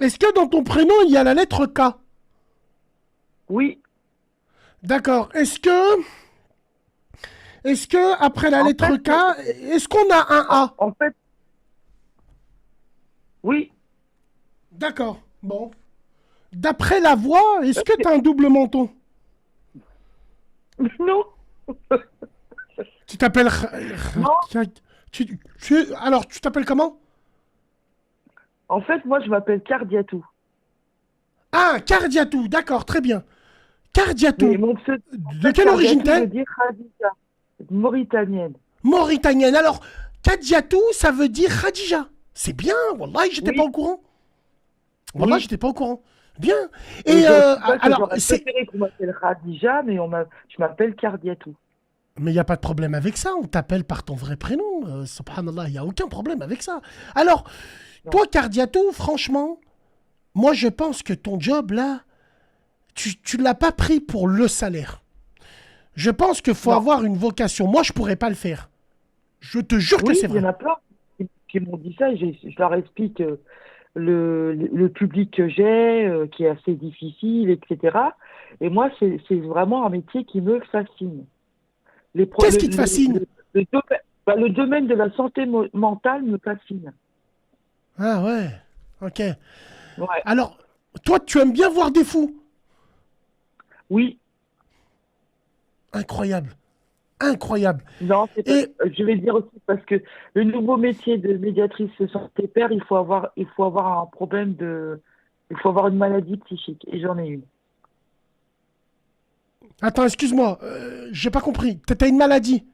Est-ce que dans ton prénom, il y a la lettre K? Oui. D'accord. Est-ce que après la En lettre fait, K, est-ce qu'on a un A? en fait, oui. D'accord. Bon. D'après la voix, est-ce Parce que que- tu as un double menton? Non, Tu t'appelles... non. Alors, tu t'appelles comment? En fait, moi, je m'appelle Cardiatou. Ah, Cardiatou. D'accord, très bien. Mais Cardiatou. mon pseudo, en De fait, quelle origine Cardiatou t'es? veut dire Khadija, mauritanienne. Mauritanienne. Alors, Kadiatou, ça veut dire Khadija. C'est bien. Wallahi, j'étais pas Oui, au courant. Wallah, oui. j'étais pas au courant. Bien. Et Et c'est vrai que alors, j'aurais c'est. préféré qu'on m'appelle Khadija, mais je m'appelle Cardiatou. Mais il n'y a pas de problème avec ça. On t'appelle par ton vrai prénom. Subhanallah, il n'y a aucun problème avec ça. Alors, Non. toi, Cardiatou, franchement, moi, je pense que ton job, là, tu ne l'as pas pris pour le salaire. Je pense qu'il faut Non. avoir une vocation. Moi, je pourrais pas le faire. Je te jure que Oui, c'est il y en vrai. a plein qui m'ont dit ça. Et je leur explique le public que j'ai, qui est assez difficile, etc. Et moi, c'est vraiment un métier qui me fascine. Les pro- Qu'est-ce qui te fascine? le domaine, le domaine de la santé mentale me fascine. Ah ouais. Ok. Ouais. Alors, toi, tu aimes bien voir des fous. Oui, Incroyable. Incroyable. non, c'est pas. Et Je vais dire aussi parce que le nouveau métier de médiatrice santé père, il faut avoir un problème il faut avoir une maladie psychique. Et j'en ai une. attends, excuse-moi, j'ai pas compris. T'as une maladie.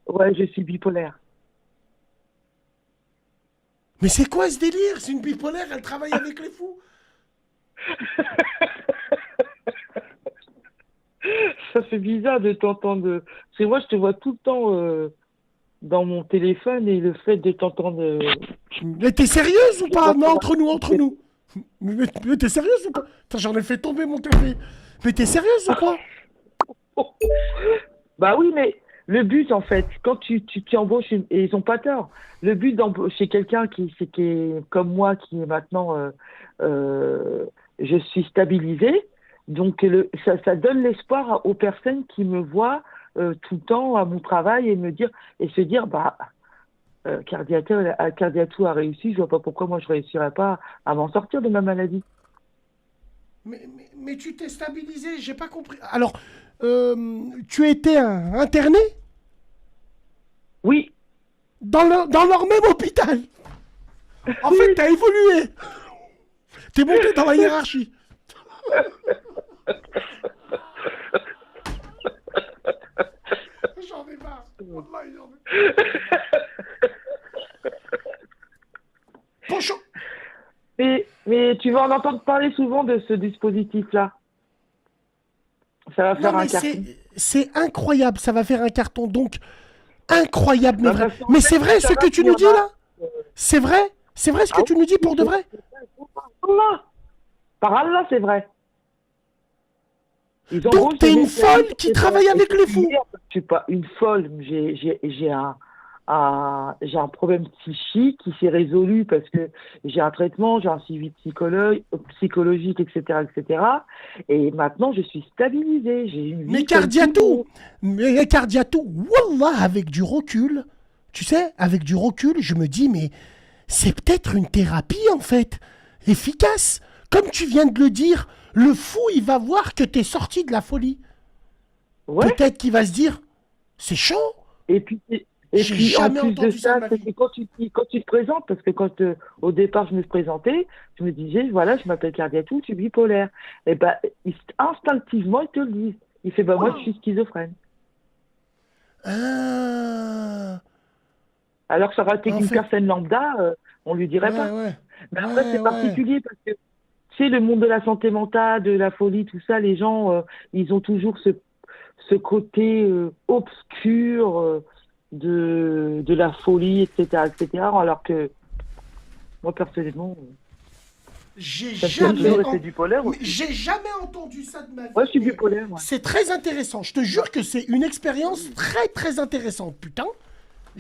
Ouais, je suis bipolaire. Mais c'est quoi ce délire? C'est une bipolaire, elle travaille avec les fous. Ça fait bizarre de t'entendre. C'est moi, je te vois tout le temps dans mon téléphone et le fait de t'entendre. Mais t'es sérieuse ou Je pas? vois Non, sur entre nous, un entre nous. Mais t'es sérieuse ou pas? Putain, j'en ai fait tomber mon café. Mais t'es sérieuse ou quoi? Bah oui, mais le but, en fait, quand tu embauches, et ils ont pas tort, le but d'embaucher quelqu'un qui est comme moi, qui est maintenant, euh, je suis stabilisée, donc ça donne l'espoir aux personnes qui me voient tout le temps à mon travail et me dire, et se dire, bah, Cardiatou a réussi, je vois pas pourquoi moi je réussirais pas à m'en sortir de ma maladie. Mais tu t'es stabilisé, j'ai pas compris. Alors, tu étais interné Oui, dans leur même hôpital. En fait, oui, t'as évolué. T'es monté dans la hiérarchie. J'en ai marre. Wallahi, j'en ai Franchement. mais tu vas en entendre parler souvent de ce dispositif-là. Ça va Non, faire un mais carton. c'est incroyable. Ça va faire un carton. Donc, incroyable, mais Bah, vrai. parce qu'en Mais fait, c'est vrai ça ce va que tu qu'il y nous en dis a. là? C'est vrai? C'est vrai ce que Ah tu nous dis oui, pour de vrai? par Allah, par Allah, c'est vrai. Ils Donc, embauchent des t'es une médecins folle qui travaille et avec les fous. hier, je suis pas une folle. J'ai un problème psychique qui s'est résolu parce que j'ai un traitement, j'ai un suivi psychologique, etc., etc. Et cetera. Et maintenant, je suis stabilisée. J'ai une Mais vie comme tout le Cardiatou, monde. mais Cardiatou, Wallah, avec du recul, tu sais, avec du recul, je me dis, mais c'est peut-être une thérapie en fait, efficace. Comme tu viens de le dire, le fou, il va voir que t'es sorti de la folie. Ouais. Peut-être qu'il va se dire, c'est chaud, Et puis, j'ai en jamais plus de entendu ça de ça, ma c'est vie. que quand tu te présentes, parce que quand au départ je me présentais, je me disais, voilà, je m'appelle Cardiatou, je suis bipolaire. Et ben, instinctivement, ils te le disent. Il fait, bah, moi, je suis schizophrène. Ah, Alors que ça aurait été en qu'une fait, personne lambda, on lui dirait ouais, pas. ouais, Mais après, ouais, c'est ouais. particulier parce que, tu sais, le monde de la santé mentale, de la folie, tout ça, les gens, ils ont toujours ce côté obscur de la folie, etc., etc. Alors que moi, personnellement, J'ai ça a jamais, toujours été bipolaire mais aussi. j'ai jamais entendu ça de ma Moi, je vie, suis mais bipolaire, moi. c'est très intéressant. Je te Ouais. jure que c'est une expérience très très intéressante, putain.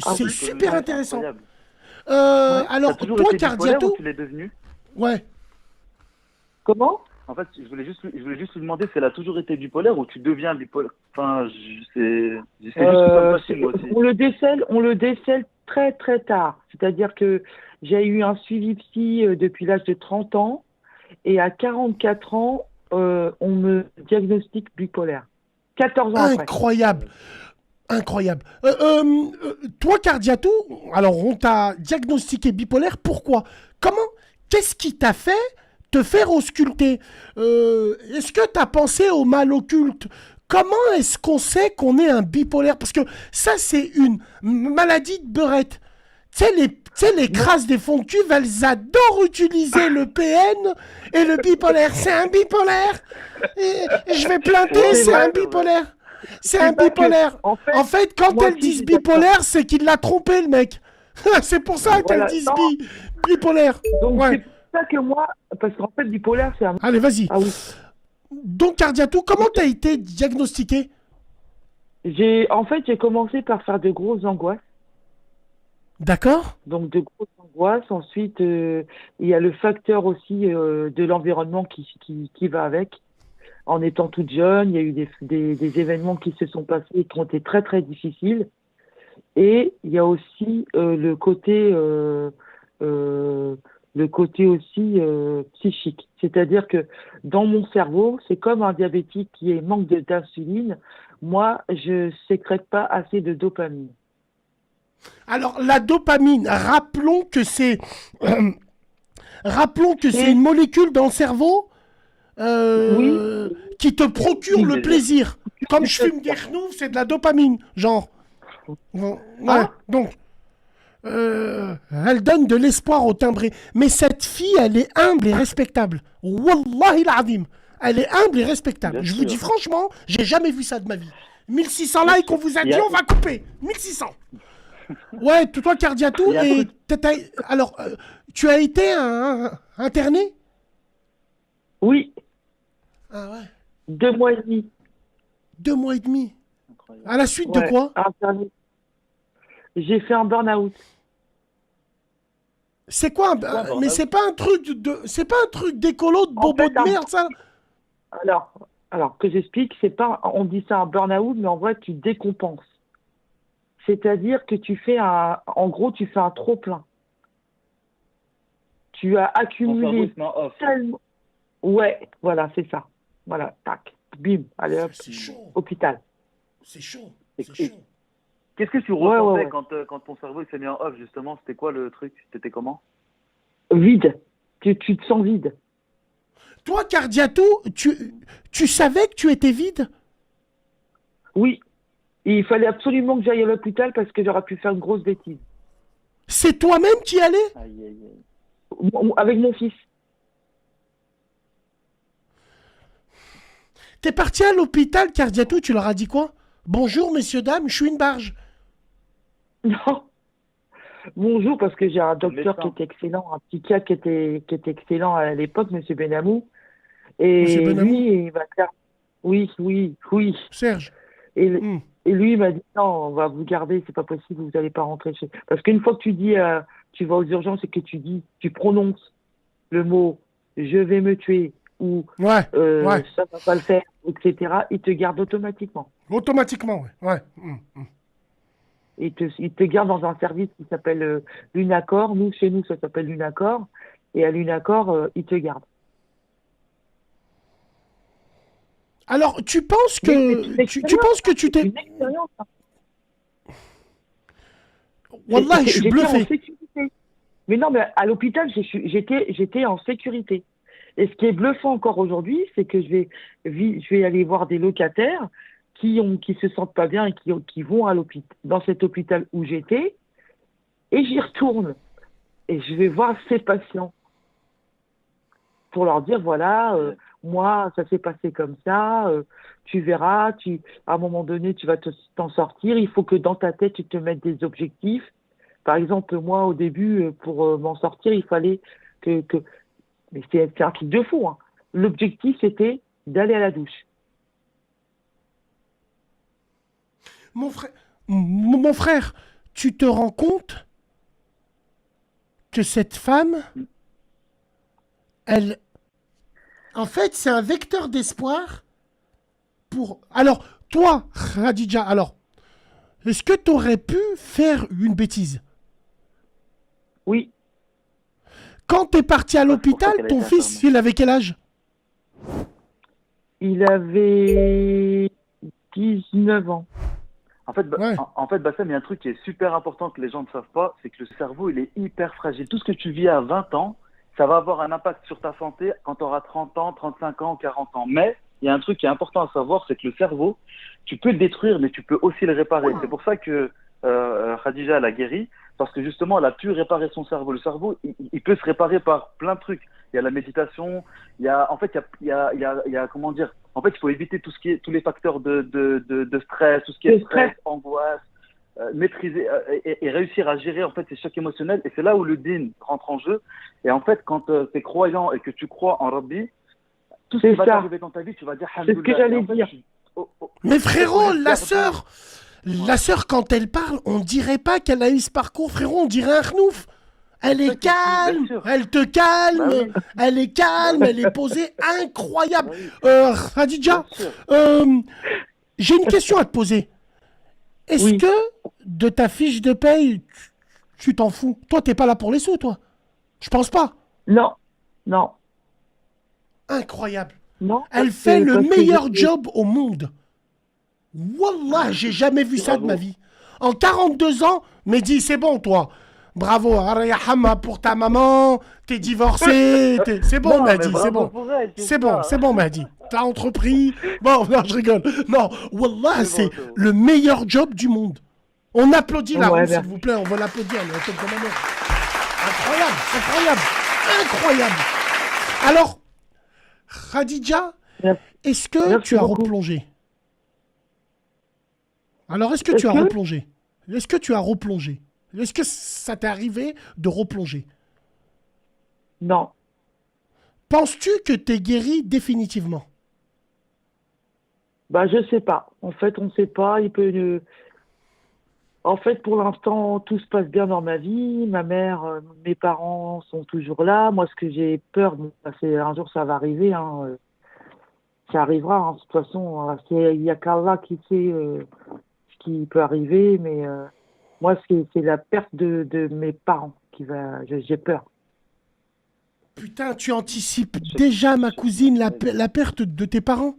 Ah C'est oui? super Ouais, c'est intéressant. incroyable. Ouais. T'as Alors, toujours toi, été bipolaire ou Cardiato, tu l'es devenu? ouais. Comment? En fait, je voulais juste lui demander si elle a toujours été bipolaire ou tu deviens bipolaire. Enfin, c'est juste que ça me fascine, moi aussi. On le décèle très très tard. C'est-à-dire que j'ai eu un suivi psy depuis l'âge de 30 ans et à 44 ans, on me diagnostique bipolaire. 14 ans après. Incroyable. Incroyable. Toi, Cardiatou, alors on t'a diagnostiqué bipolaire, pourquoi? Comment? Qu'est-ce qui t'a fait te faire ausculter? Est-ce que tu as pensé au mal occulte? Comment est-ce qu'on sait qu'on est un bipolaire? Parce que ça, c'est une maladie de beurette. Tu sais, les Non, crasses des fonds de cuve, elles adorent utiliser le PN et le bipolaire. C'est un bipolaire. Et je vais planter, c'est c'est un vrai. bipolaire. C'est un C'est pas que, bipolaire. en fait, En fait, quand moi elles aussi, disent j'ai ça. bipolaire, c'est qu'il l'a trompé, le mec. C'est pour ça qu'elles Voilà. disent Non, bipolaire. donc c'est Ouais. pour ça que moi, parce qu'en fait, bipolaire, c'est un. Allez, vas-y. Ah oui. Donc, Cardiatou, comment t'as été diagnostiqué? En fait, j'ai commencé par faire de grosses angoisses. D'accord? Donc, de grosses angoisses. Ensuite, il y a le facteur aussi de l'environnement qui va avec. En étant toute jeune, il y a eu des événements qui se sont passés et qui ont été très, très difficiles. Et il y a aussi le côté aussi psychique. C'est-à-dire que dans mon cerveau, c'est comme un diabétique qui manque d'insuline. Moi, je sécrète pas assez de dopamine. Alors, la dopamine, rappelons que c'est Et une molécule dans le cerveau oui, euh, qui te procure oui, le Plaisir. plaisir. Comme du je fume des plaisir. chenous, c'est de la dopamine, genre. Ouais, Ah, donc, elle donne de l'espoir au timbré. Mais cette fille, elle est humble et respectable. Wallahi l'azim. Elle est humble et respectable. Bien Je vous dis sûr, franchement, j'ai jamais vu ça de ma vie. 1600 bien likes, on sûr. vous a Il y dit, a, on va couper. 1600. Ouais, toi, il Cardiatou, y a un et truc. alors, tu as été interné? oui, Ah ouais. 2 mois et demi. 2 mois et demi. À Incroyable. la suite de Ouais, quoi? internet. J'ai fait un burn-out. C'est quoi C'est quoi un mais burn-out? c'est pas un truc d'écolo de En bobo fait, de merde, ça? alors, alors que j'explique, c'est pas, on dit ça un burn-out, mais en vrai, tu décompenses. C'est-à-dire que en gros, tu fais un trop-plein. Tu as Ton cerveau, il accumulé se met en off. tellement. Ouais, voilà, c'est ça. Voilà, tac, bim, allez hop, C'est chaud. hôpital. C'est chaud. Et, C'est et chaud. qu'est-ce que tu Ouais, ouais, ressentais ouais. quand ton cerveau il s'est mis en off, justement? C'était quoi le truc? C'était comment? Vide. Tu te sens vide. Toi, Cardiatou, tu savais que tu étais vide? Oui, il fallait absolument que j'aille à l'hôpital parce que j'aurais pu faire une grosse bêtise. C'est toi-même qui y allais? Aïe, aïe, aïe. Avec mon fils. T'es parti à l'hôpital, Cardiatou, tu leur as dit quoi? Bonjour, messieurs, dames, je suis une barge. Non. Bonjour, parce que j'ai un C'est le docteur qui médecin. était excellent, un psychiatre qui était excellent à l'époque, Monsieur Benamou. Monsieur Et Benamou? lui, il m'a clair. Oui, oui, oui. Serge. Et, Hmm. et lui, il m'a dit non, on va vous garder, c'est pas possible, vous n'allez pas rentrer chez. Parce qu'une fois que tu dis, tu vas aux urgences et que tu prononces le mot je vais me tuer ou Ouais, ouais. ça va pas le faire, etc., il te garde automatiquement. Automatiquement, ouais. Ouais. Hmm. Il te garde dans un service qui s'appelle l'Unacor. Nous, chez nous, ça s'appelle l'Unacor. Et à l'Unacor, il te garde. Alors, tu penses Mais c'est une que tu expérience, penses que tu c'est t'es... une expérience. Wallah, je suis J'étais en bluffé. sécurité. Mais non, mais à l'hôpital, j'étais en sécurité. Et ce qui est bluffant encore aujourd'hui, c'est que je vais aller voir des locataires qui se sentent pas bien et qui vont à dans cet hôpital où j'étais, et j'y retourne. Et je vais voir ces patients pour leur dire, voilà, moi, ça s'est passé comme ça, tu verras, à un moment donné, tu vas t'en sortir, il faut que dans ta tête, tu te mettes des objectifs. Par exemple, moi, au début, pour m'en sortir, il fallait que mais c'est un truc de fou, hein. L'objectif, c'était d'aller à la douche. Mon frère, tu te rends compte que cette femme, elle, En fait, c'est un vecteur d'espoir pour... Alors, toi, Khadija, alors, est-ce que tu aurais pu faire une bêtise? Oui, Quand tu es parti à Ah, c'est pour ça l'hôpital, qu'elle a ton été fils, internée. il avait quel âge? il avait 19 ans. En fait, Ouais. en fait, Bassem, il y a un truc qui est super important que les gens ne savent pas, c'est que le cerveau, il est hyper fragile. Tout ce que tu vis à 20 ans, ça va avoir un impact sur ta santé quand tu auras 30 ans, 35 ans, 40 ans. Mais il y a un truc qui est important à savoir, c'est que le cerveau, tu peux le détruire, mais tu peux aussi le réparer. C'est pour ça que Khadija, elle a guéri, parce que justement, elle a pu réparer son cerveau. Le cerveau, il peut se réparer par plein de trucs. Il y a la méditation, il y a, en fait, il y a, comment dire, en fait, il faut éviter tout ce qui est, tous les facteurs de stress, tout ce qui est Le stress, stress. angoisse, maîtriser et réussir à gérer en fait ces chocs émotionnels. Et c'est là où le din rentre en jeu. Et en fait, quand tu es croyant et que tu crois en Rabbi, tout ce C'est qui va ça. t'arriver dans ta vie, tu vas dire C'est ce que Alhamdoulilah. Et j'allais en fait, dire. Mais au frérot, lieu de la perdre- sœur, la sœur, quand elle parle, on dirait pas qu'elle a eu ce parcours, frérot, on dirait un khnouf. Elle C'est ça est qui est fou, bien calme, sûr. elle te Bah calme, oui, elle est calme, bah elle est posée, incroyable. oui, Khadija, bien sûr. euh, j'ai une question à te poser. Est-ce Oui. que de ta fiche de paye, tu t'en fous? Toi, t'es pas là pour les sous, toi. Je pense pas. Non, non, Incroyable. non. Elle fait le parce que meilleur job au monde. Wallah, j'ai jamais vu ça de ma Bravo. vie. En 42 ans, Mehdi, c'est bon, toi. Bravo, Arayahama pour ta maman, t'es divorcé, c'est bon, Non, mais Mehdi, c'est bravo bon. pour elle, C'est bon, c'est bon, Mehdi. T'as entrepris. Bon, non, je rigole. Non, Wallah, c'est C'est bon. le meilleur job du monde. On applaudit la Ouais, roue, s'il merci. vous plaît, on va l'applaudir. Elle est au top de ma mère. Incroyable, incroyable, incroyable. Alors, Khadija, Merci. est-ce que Merci tu as beaucoup. replongé? Alors, est-ce que Est-ce tu as que replongé? Est-ce que tu as replongé? Est-ce que ça t'est arrivé de replonger? Non. Penses-tu que t'es guéri définitivement? Bah, je sais pas. En fait, on sait pas. Il peut. En fait, pour l'instant, tout se passe bien dans ma vie. Ma mère, mes parents sont toujours là. Moi, ce que j'ai peur, bon, bah, c'est un jour ça va arriver. Hein, ça arrivera. Hein. De toute façon, il y a qu'Allah qui sait ce qui peut arriver. Mais moi, c'est la perte de mes parents qui va. J'ai peur. Putain, tu anticipes déjà, ma cousine, la perte de tes parents?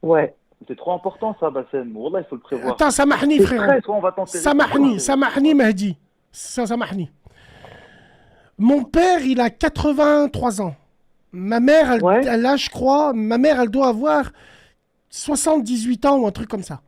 Ouais. C'est trop important ça, Bassem. Wallah, il faut le prévoir. Attends, samahni, C'est frérot. très. Soit on va t'enterrer, Samahni, samahni, Mahdi. Samahni. Mon père, il a 83 ans. Ma mère, Ouais. elle a, je crois, ma mère, elle doit avoir 78 ans ou un truc comme ça.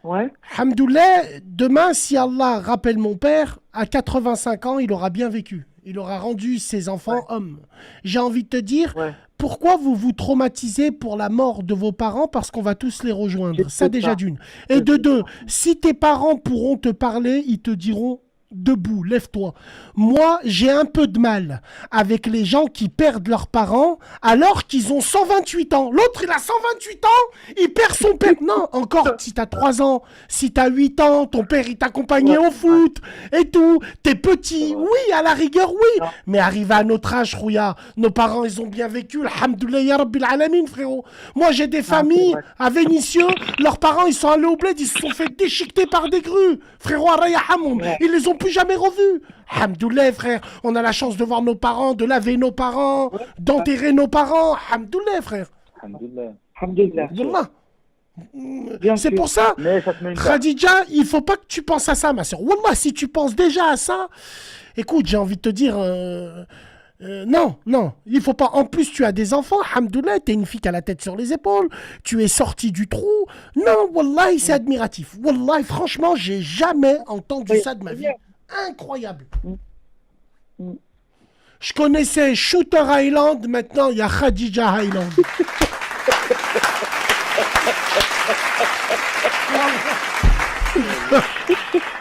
Ouais. Hamdoulilah, demain, si Allah rappelle mon père, à 85 ans, il aura bien vécu. Il aura rendu ses enfants hommes. J'ai envie de te dire, Ouais. pourquoi vous vous traumatisez pour la mort de vos parents parce qu'on va tous les rejoindre? Je Ça sais déjà pas. d'une. Et de deux, si tes parents pourront te parler, ils te diront debout, lève-toi. Moi, j'ai un peu de mal avec les gens qui perdent leurs parents alors qu'ils ont 128 ans. L'autre, il a 128 ans, il perd son père. Non, encore, si t'as 3 ans, si t'as 8 ans, ton père, il t'accompagnait au foot et tout. T'es petit, oui, à la rigueur, oui. Non. Mais arrivé à notre âge, Rouya, nos parents, ils ont bien vécu. Alhamdoulilah, ya Rabbil Alamin, frérot. Moi, j'ai des familles vrai. à Vénissieux, leurs parents, ils sont allés au bled, ils se sont fait déchiqueter par des grues. Frérot, Araya Hamoum, Ouais. ils les ont plus jamais revus. Alhamdoulilah, frère, on a la chance de voir nos parents, de laver nos parents, d'enterrer nos parents. Alhamdoulilah, frère. Alhamdulillah. Alhamdulillah. Wallah. Bien C'est sûr. pour ça, Mais ça te met une carte. Khadija, il faut pas que tu penses à ça, ma soeur. Wallah, si tu penses déjà à ça, écoute, j'ai envie de te dire, non, non, il faut pas. En plus, tu as des enfants, alhamdoulilah, t'es une fille qui a la tête sur les épaules, tu es sorti du trou. Non, Wallah, c'est admiratif. Wallah, franchement, j'ai jamais entendu Oui. ça de ma vie. Incroyable. Mm. Je connaissais Shooter Island, maintenant il y a Khadija Island.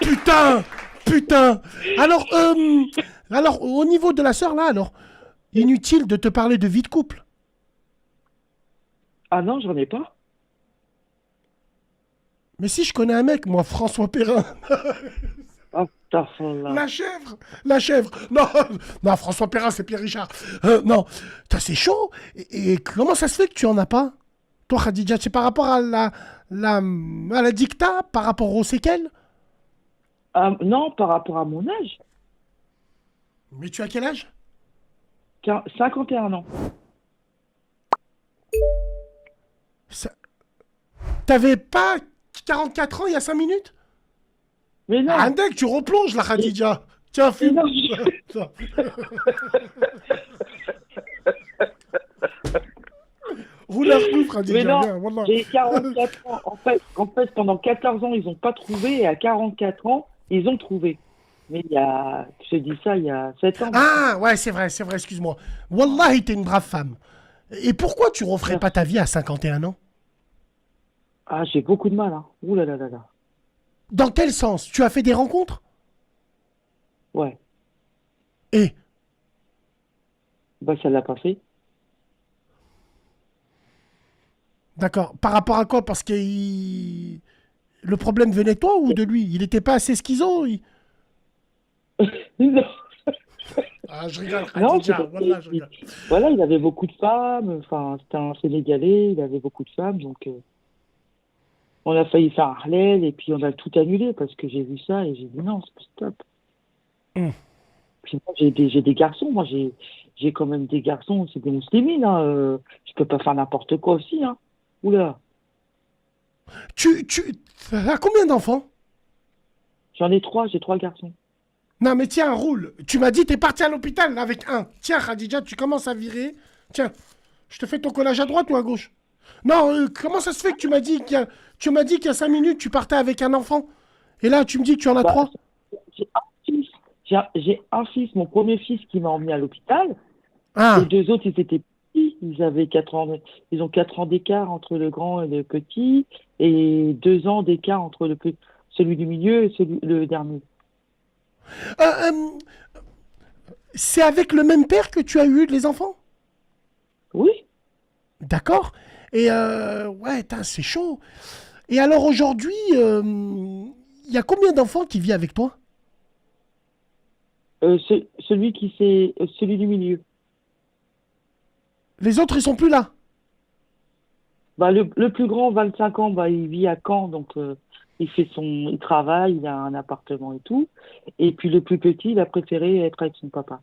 Putain, putain. Alors, au niveau de la sœur là, alors, inutile de te parler de vie de couple. Ah non, j'en ai pas. Mais si je connais un mec, moi, François Perrin. Astaghfirullah. La chèvre, la chèvre. Non, non, François Perrin, c'est Pierre Richard. Non, putain, c'est chaud. Et comment ça se fait que tu en as pas? Toi, Khadija, c'est par rapport à la dicta, par rapport aux séquelles? Ah, non, par rapport à mon âge, Mais tu as quel âge? 51 ans. Ça- T'avais pas 44 ans il y a 5 minutes? Mais non, Ah, mec, tu replonges là, Khadija. Tiens, mais fume. non, Roule un coup, mais Khadija. non, Viens, wallah. j'ai 44 ans. En fait, pendant 14 ans, ils n'ont pas trouvé, et à 44 ans, ils ont trouvé. Mais je te dis ça, il y a 7 ans. Ah, ouais, c'est vrai, excuse-moi. Wallahi, t'es une brave femme. Et pourquoi tu referais pas ta vie à 51 ans? Ah, j'ai beaucoup de mal, hein. Ouh là là là là. Dans quel sens? Tu as fait des rencontres? Ouais, Et bah ça l'a pas fait. d'accord. Par rapport à quoi? Parce que le problème venait de toi ou de lui? Il n'était pas assez schizo? Non, Ah, je rigole, non, c'est Khadija. parce Wallah, je que, rigole. voilà, il avait beaucoup de femmes. Enfin, c'était un Sénégalais, il avait beaucoup de femmes, donc on a failli faire un Harlem et puis on a tout annulé parce que j'ai vu ça et j'ai dit non, c'est stop. Hum. Puis moi, j'ai des garçons, moi j'ai quand même des garçons, c'est des muslimines, hein, je peux pas faire n'importe quoi aussi, hein. Oula, Tu as combien d'enfants? j'ai 3 garçons. Non, mais tiens, roule. Tu m'as dit, t'es parti à l'hôpital avec un. Tiens, Khadija, tu commences à virer. Tiens, je te fais ton collage à droite ou à gauche? Non, comment ça se fait que tu m'as dit qu'il y a 5 minutes, tu partais avec un enfant? Et là, tu me dis que tu en as Bah, 3? j'ai un fils, j'ai un fils, mon premier fils qui m'a emmené à l'hôpital. Ah, Les 2 autres, ils étaient petits, ils avaient 4 ans, ils ont 4 ans d'écart entre le grand et le petit, et 2 ans d'écart entre celui du milieu et le dernier. Euh, euh, c'est avec le même père que tu as eu les enfants? Oui, D'accord. Et ouais, tain, c'est chaud. Et alors aujourd'hui, il y a combien d'enfants qui vivent avec toi? celui du milieu. Les autres, ils sont plus là. Bah, le plus grand, 25 ans, bah, il vit à Caen, donc il travaille, il a un appartement et tout. Et puis le plus petit, il a préféré être avec son papa.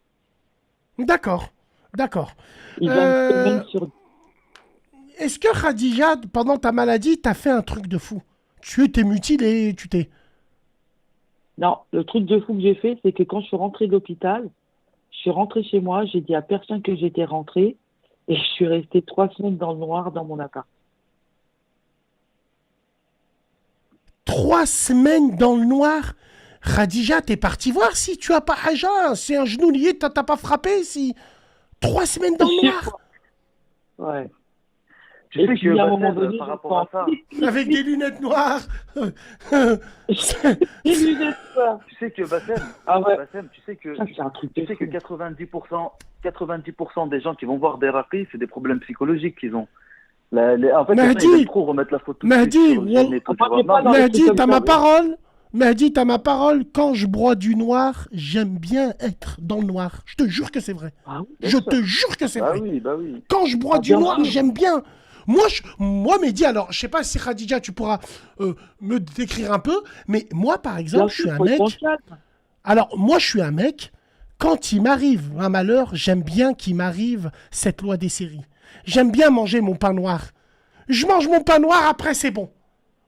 D'accord, d'accord. Il vient une Euh, semaine sur... Est-ce que Khadija, pendant ta maladie, t'as fait un truc de fou? Tu t'es mutilé, tu t'es... Non, le truc de fou que j'ai fait, c'est que quand je suis rentrée de l'hôpital, je suis rentrée chez moi, j'ai dit à personne que j'étais rentrée, et je suis restée 3 semaines dans le noir dans mon appart. 3 semaines dans le noir. Khadija, t'es parti voir si tu as pas Haja. C'est un genou lié, t'as pas frappé si... 3 semaines dans le noir. Ouais. Tu Et sais puis que à un moment Bassem, donné, par je rapport à ça, Avec des lunettes noires. J'ai lu des histoires. tu sais que Bassem, Ah ouais, Bassem, ça c'est un truc tu de sais que fou. 90% des gens qui vont voir des rapis, c'est des problèmes psychologiques qu'ils ont. En fait, Mahdi, ils aiment trop remettre la faute tout de suite Mahdi, sur le gène et tout, tu vois. parlez pas Non, dans les Mehdi, trucs comme t'as ça, ma oui. parole. Mehdi, t'as ma parole. Quand je bois du noir, j'aime bien être dans le noir. Je te jure que c'est vrai. Ah oui, bien Je sûr. te jure que c'est bah vrai. oui, bah oui. Quand je bois Ah, du bien noir, sûr. j'aime bien. Moi, Mehdi, alors, je sais pas si Khadija, tu pourras me décrire un peu, mais moi, par Bien exemple, je suis sûr, un faut être dans le mec. calme. Alors, moi, je suis un mec. Quand il m'arrive un malheur, j'aime bien qu'il m'arrive cette loi des séries. J'aime bien manger mon pain noir. Je mange mon pain noir, après, c'est bon.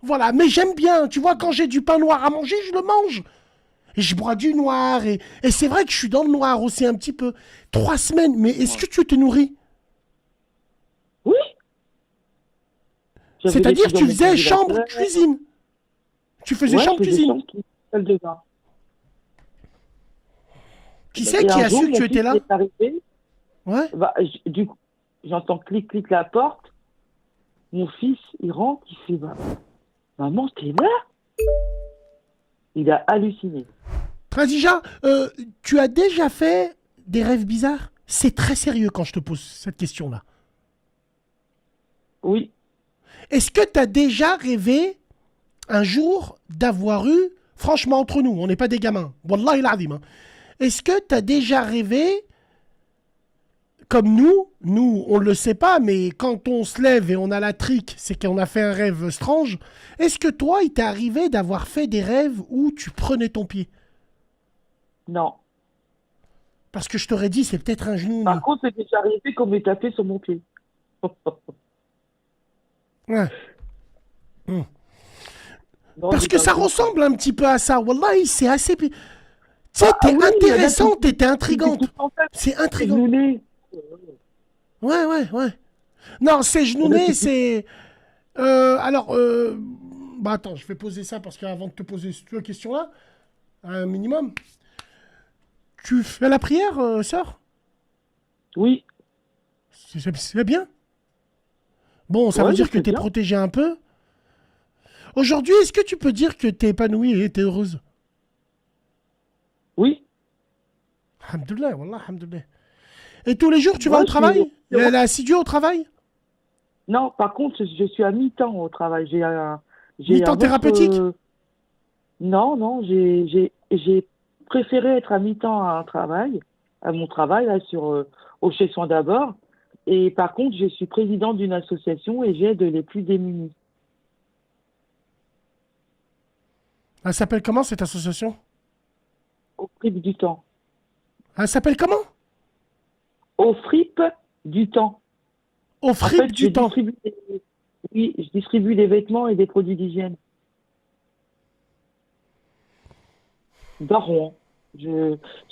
Voilà, mais j'aime bien. Tu vois, quand j'ai du pain noir à manger, je le mange. Et je bois du noir. Et c'est vrai que je suis dans le noir aussi un petit peu. 3 semaines, mais est-ce que tu te nourris? Oui. J'avais des C'est-à-dire, trucs dans tu mon faisais chambre, congélateur. cuisine. Tu faisais Ouais, chambre, je faisais cuisine. chambre, salle de bain. Qui c'est Et qui un a jour, su que mon tu fils étais là? est arrivé. Ouais. Bah, du coup, j'entends clic la porte. Mon fils, il rentre, il fait bah, maman, t'es là? Il a halluciné. Khadija, tu as déjà fait des rêves bizarres? C'est très sérieux quand je te pose cette question-là. Oui, Est-ce que tu as déjà rêvé un jour d'avoir eu Franchement, entre nous, on n'est pas des gamins. Wallah il azim. Est-ce que tu as déjà rêvé, comme nous, on ne le sait pas, mais quand on se lève et on a la trique, c'est qu'on a fait un rêve strange. Est-ce que toi, il t'est arrivé d'avoir fait des rêves où tu prenais ton pied? Non. Parce que je t'aurais dit, c'est peut-être un genou. Par contre, c'est déjà arrivé qu'on m'ait tapé sur mon pied. Ouais. Non, Parce j'ai que pas ça vu. ressemble un petit peu à ça. Wallahi, c'est assez... Tu sais, Ah t'es oui, il y en a intéressante qui- et t'es intrigante. qui sont faits. C'est intrigant. Genouillés. Ouais. Non, c'est genouné, c'est... alors, bah attends, je vais poser ça parce qu'avant de te poser cette question-là, un minimum, tu fais la prière, sœur? Oui. C'est bien. Bon, ça Ouais, veut dire je que sais t'es bien. protégée un peu. Aujourd'hui, est-ce que tu peux dire que t'es épanouie et t'es heureuse? Oui. Alhamdoulilah, wallah, alhamdoulilah. Et tous les jours, tu vas Ouais, au travail? je suis- Elle est assidue au travail? Non, par contre, je suis à mi-temps au travail. J'ai Mi-temps un autre, thérapeutique? Non, j'ai préféré être à mi-temps à mon travail, là, au Chez Soin d'abord. Et par contre, je suis présidente d'une association et j'aide les plus démunis. Elle s'appelle comment, cette association? Au fripe du temps. Elle s'appelle comment? Au fripe du temps. Au En fripe fait, du temps. Oui, je distribue des vêtements et des produits d'hygiène. Dans Rouen.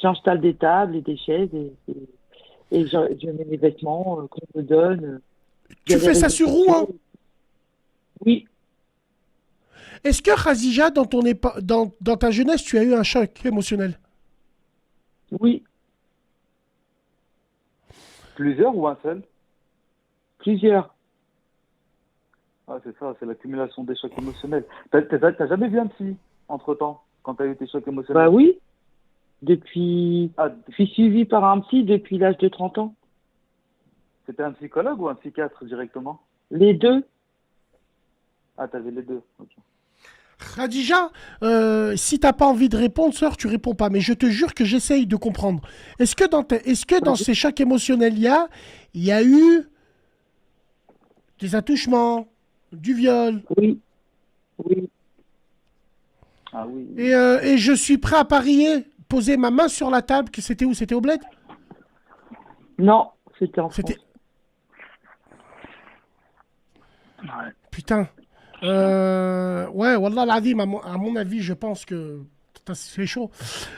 J'installe des tables et des chaises et je mets mes vêtements qu'on me donne. Tu fais ça sur Rouen? Oui, Est-ce que, Khadija, dans ta jeunesse, tu as eu un choc émotionnel? oui, Plusieurs ou un seul? plusieurs. Ah, c'est ça, c'est l'accumulation des chocs émotionnels. T'as jamais vu un psy entre-temps, quand t'as eu tes chocs émotionnels? Bah oui, depuis. Ah, Je suis suivie par un psy depuis l'âge de 30 ans. c'était un psychologue ou un psychiatre directement? Les deux. Ah, t'avais les deux. Ok. Khadija, si t'as pas envie de répondre, sœur, tu réponds pas. Mais je te jure que j'essaye de comprendre. Est-ce que dans ces chocs émotionnels, il y a eu des attouchements, du viol? Oui, oui. Ah oui. Et je suis prêt à parier, poser ma main sur la table, que c'était où? C'était au bled? Non, c'était en France. C'était... Ouais. Putain. Ouais, Wallah l'azim, à mon avis, je pense que c'est chaud.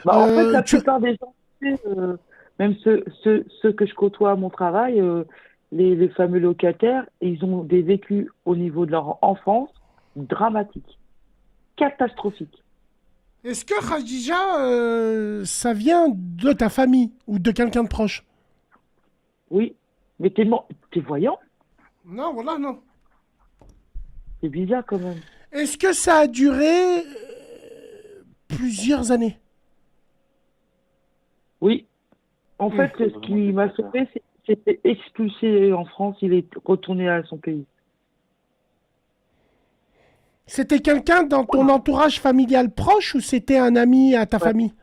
Bah, en fait, la tu- plupart des gens, tu sais, même ceux que je côtoie à mon travail, les fameux locataires, ils ont des vécus au niveau de leur enfance dramatiques, catastrophiques. Est-ce que Khadija, ça vient de ta famille ou de quelqu'un de proche? Oui, mais t'es voyant? Non, voilà, non. C'est bizarre quand même. Est-ce que ça a duré plusieurs années? Oui. En fait, C'est ce qui vraiment m'a bizarre. sauvé, c'était expulsé en France. Il est retourné à son pays. C'était quelqu'un dans ton entourage familial proche ou c'était un ami à ta Ouais. famille?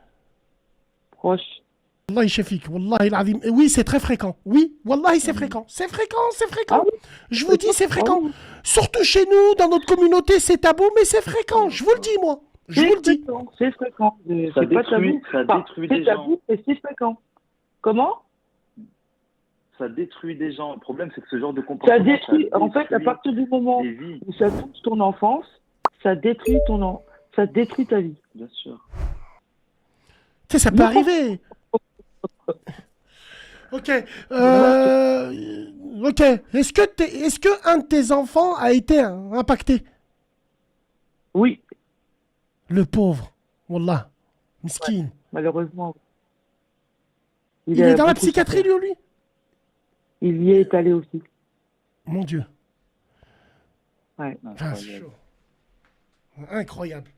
Proche. Wallahi Shafik, Wallahi l'azim. Oui, c'est très fréquent. Oui, Wallahi, c'est fréquent. C'est fréquent, c'est fréquent. Ah oui. Je vous dis, c'est fréquent. Ah oui. Surtout chez nous, dans notre communauté, c'est tabou, mais c'est fréquent. Je vous le dis, moi. Je vous le dis. C'est fréquent. Ça C'est pas détruit- tabou. ça Enfin, détruit c'est des tabou et c'est fréquent. Comment? Ça détruit des gens. Le problème, c'est que ce genre de Ça comportement, détruit. En fait, à détruit partir du moment des vies, où ça touche ton enfance, ça détruit ça détruit ta vie. bien sûr. Tu sais, ça peut Non. arriver. Ok. Ok. Est-ce que un de tes enfants a été impacté? Oui, Le pauvre. Wallah. Miskin. malheureusement. Il a est dans la beaucoup psychiatrie, souffert. lui, ou lui? Il y est allé aussi. Mon Dieu. Ouais. Ah, c'est chaud. Incroyable.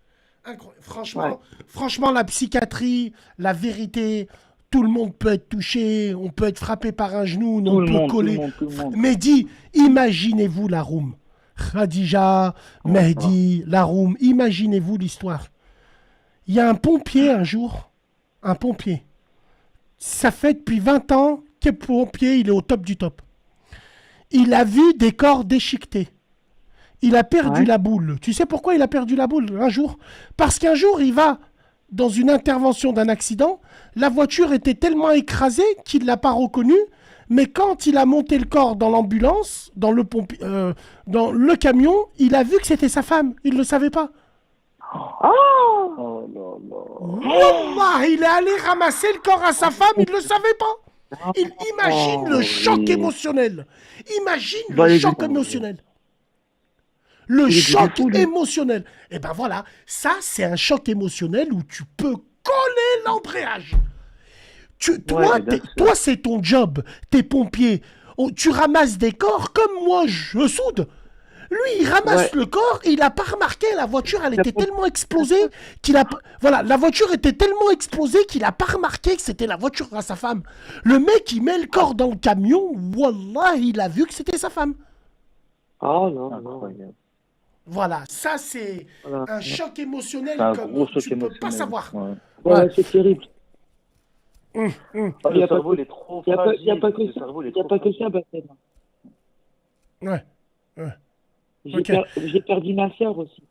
Franchement, Ouais. franchement, la psychiatrie, la vérité, tout le monde peut être touché, on peut être frappé par un genou, Tout on le peut monde, tout coller. le monde, tout le monde. Mehdi, imaginez-vous la room. Khadija, Mehdi, la room, imaginez-vous l'histoire. Il y a un pompier un jour, un pompier. Ça fait depuis 20 ans que le pompier, il est au top du top. Il a vu des corps déchiquetés. Il a perdu la boule. Tu sais pourquoi il a perdu la boule un jour? Parce qu'un jour, il va dans une intervention d'un accident. La voiture était tellement écrasée qu'il ne l'a pas reconnue. Mais quand il a monté le corps dans l'ambulance, dans le camion, il a vu que c'était sa femme. Il ne le savait pas. Oh Oh là là. Wallah, il est allé ramasser le corps à sa femme, il ne le savait pas. Imagine le choc émotionnel. Imagine le choc émotionnel. Le choc émotionnel. Et ben voilà, ça c'est un choc émotionnel où tu peux coller l'embrayage. Toi, c'est ton job. T'es pompier. Tu ramasses des corps comme moi, je soude. Lui, il ramasse le corps, il n'a pas remarqué, la voiture, elle était tellement explosée qu'il a... Voilà, la voiture était tellement explosée qu'il n'a pas remarqué que c'était la voiture à sa femme. Le mec, il met le corps dans le camion, wallah, il a vu que c'était sa femme. Oh non, Incroyable. Voilà, ça c'est un choc émotionnel comme tu ne peux pas savoir. Ouais, c'est terrible. Le cerveau, il est trop fragile. Il n'y a pas que ça, Bassem. Ouais. J'ai perdu ma sœur aussi.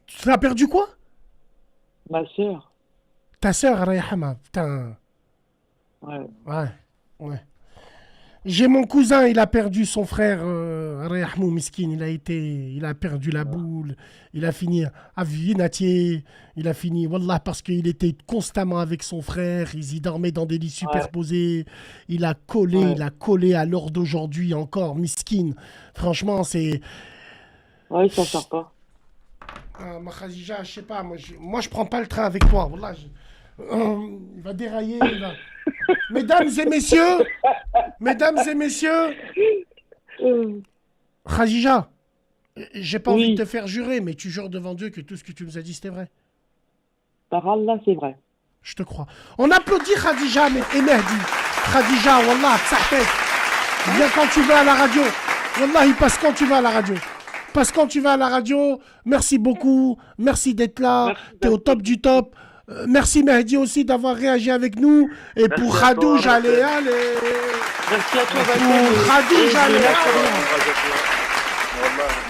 Tu as perdu quoi? Ma sœur. Ta sœur, Rayhama, putain. Ouais. J'ai mon cousin, il a perdu son frère, Rayhamou Miskin. Il a perdu la boule. Il a fini à Vinatier. Il a fini, wallah, parce qu'il était constamment avec son frère. Ils y dormaient dans des lits superposés. Il a collé à l'heure d'aujourd'hui encore, Miskin. Franchement, c'est... Ouais, il s'en sort pas. Ma Khadija, je sais pas, moi je prends pas le train avec toi. Wallah, il va dérailler. Mesdames et messieurs, Khadija, j'ai pas envie de te faire jurer, mais tu jures devant Dieu que tout ce que tu nous as dit, c'était vrai. Par Allah, c'est vrai. Je te crois. On applaudit Khadija et Mehdi. Khadija, wallah, tsahteg. Viens quand tu vas à la radio. Wallah, il passe quand tu vas à la radio. Passe quand tu vas à la radio. Merci beaucoup. Merci d'être là. T'es au top du top. Merci Mehdi aussi d'avoir réagi avec nous. Et merci pour Khadouj, allez. Merci à toi, Pour Khadouj, allez.